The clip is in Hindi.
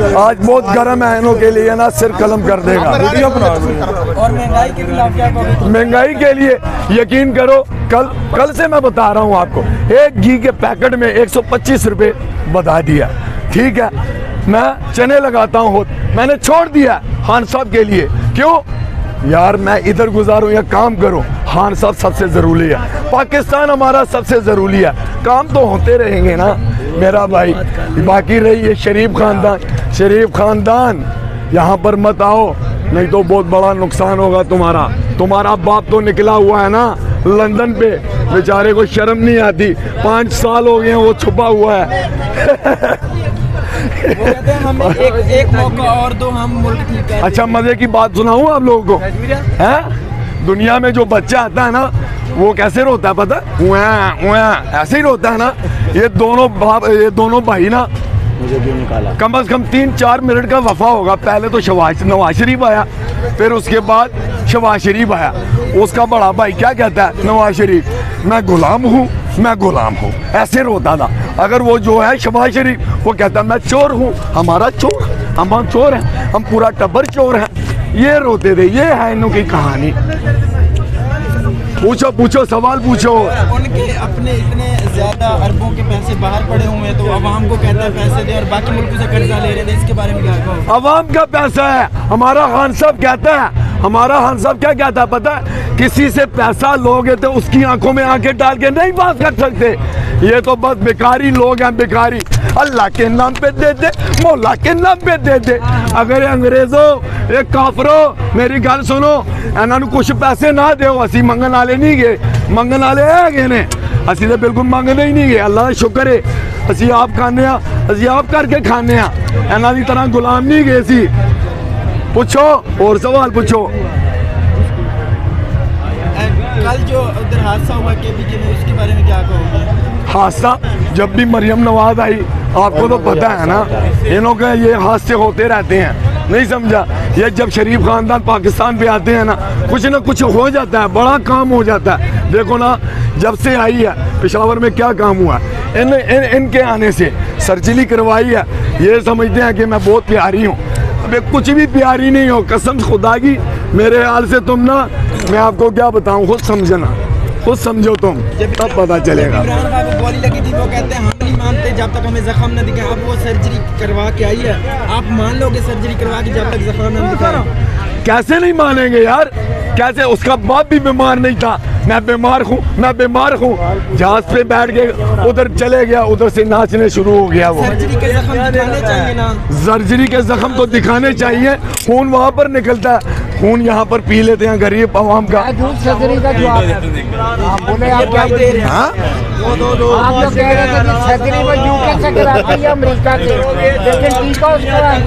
आज बहुत गर्म है, इनों के लिए ना सिर कलम कर देगा। और महंगाई के खिलाफ क्या कहोगे? महंगाई के लिए यकीन करो, कल से मैं बता रहा हूँ आपको, एक घी के पैकेट में 125 रुपए बढ़ा दिया। ठीक है, मैं चने लगाता हूँ, मैंने छोड़ दिया खान साहब के लिए। क्यों यार, मैं इधर गुजारूं या काम करूं, खान साहब सबसे ज़रूरी है, पाकिस्तान हमारा सबसे ज़रूरी है। काम तो होते रहेंगे ना मेरा भाई। बाकी रही ये शरीफ ख़ानदान यहाँ पर मत आओ, नहीं तो बहुत बड़ा नुकसान होगा तुम्हारा। तुम्हारा बाप तो निकला हुआ है ना लंदन पे, बेचारे को शर्म नहीं आती, 5 साल हो गए वो छुपा हुआ है। वो कहते हैं हमें एक मौका और दो, हम मुल्क ठीक कर। अच्छा, मजे की बात सुनाऊं आप लोगों को, हैं? दुनिया में जो बच्चा आता है ना, वो कैसे रोता है पता? ऐसे ही रोता है ना। ये दोनों भाई ना, मुझे क्यों निकाला? कम से कम 3-4 मिनट का वफा होगा। पहले तो नवाज शरीफ आया, फिर उसके बाद शहबाज शरीफ आया। उसका बड़ा भाई क्या कहता है, नवाज शरीफ, मैं गुलाम हूँ, ऐसे रोता था। अगर वो जो है शहबाज शरीफ, वो कहता मैं चोर हूँ, हम चोर हैं, हम पूरा टब्बर चोर हैं। ये रोते थे। ये है इनों की कहानी। पूछो सवाल पूछो। उनके अपने इतने ज्यादा अरबों के पैसे बाहर पड़े हुए हैं, तो अवाम को कहते हैं पैसे दे, और बाकी मुल्कों से कर्जा ले रहे थे। इसके बारे में क्या कहो? अवाम का पैसा है। हमारा खान साहब क्या कहता है पता है? किसी से पैसा लोगे तो उसकी आंखों में आंखें डाल के नहीं बात कर सकते। ये तो बस बेकारी लोग हैं, बेकारी। अल्लाह के नाम पे दे दे, मौला के नाम पे दे दे। अगर अंग्रेजों, एक काफरो, मेरी गल सुनो, इन्होंने कुछ पैसे ना दो, असी मंगन वाले नहीं गए, मंगन वाले है ने, असी तो बिल्कुल मंगने ही नहीं गए। अल्लाह का शुक्र है, असी आप खाने, असी आप करके खाने, इन्हों की तरह गुलाम नहीं गए सी। पूछो और सवाल पूछो। कल जो उधर हादसा हुआ KPK में, उसके बारे में क्या कहोगे? हादसा, जब भी मरियम नवाज आई, आपको तो पता है ना, इन्हों के ये हादसे होते रहते हैं, नहीं समझा? ये जब शरीफ खानदान पाकिस्तान पे आते हैं ना, कुछ हो जाता है, बड़ा काम हो जाता है। देखो ना, जब से आई है पेशावर में क्या काम हुआ, इनके आने से सर्जरी करवाई है। ये समझते हैं कि मैं बहुत प्यारी हूँ। अबे कुछ भी प्यारी नहीं हो, कसम खुदा की। मेरे हाल से तुम ना, मैं आपको क्या बताऊँ, खुद समझो तुम, तब पता चलेगा। इमरान खान को गोली लगी थी, वो कहते हैं हम नहीं मानते जब तक हमें जख्म न दिखे। अब वो सर्जरी करवा के आई है, आप मान लोगे सर्जरी करवा के जब तक जख्म न दिखाए? कैसे नहीं मानेंगे यार, कैसे? उसका बाप भी बीमार नहीं था। मैं बीमार हूँ, जहाज पे बैठ के उधर चले गया, उधर से नाचने शुरू हो गया। वो सर्जरी के जख्म दिखाने चाहिए ना? सर्जरी के जख्म तो दिखाने चाहिए। खून वहाँ पर निकलता है, खून यहाँ पर पी लेते हैं गरीब आवाम का। सर्जरी का जवाब बोले, आप क्या दे रहे हैं? आप लोग कह रहे थे कि सर्जरी में UK से कराती है, अमेरिका से, लेकिन टीका उसका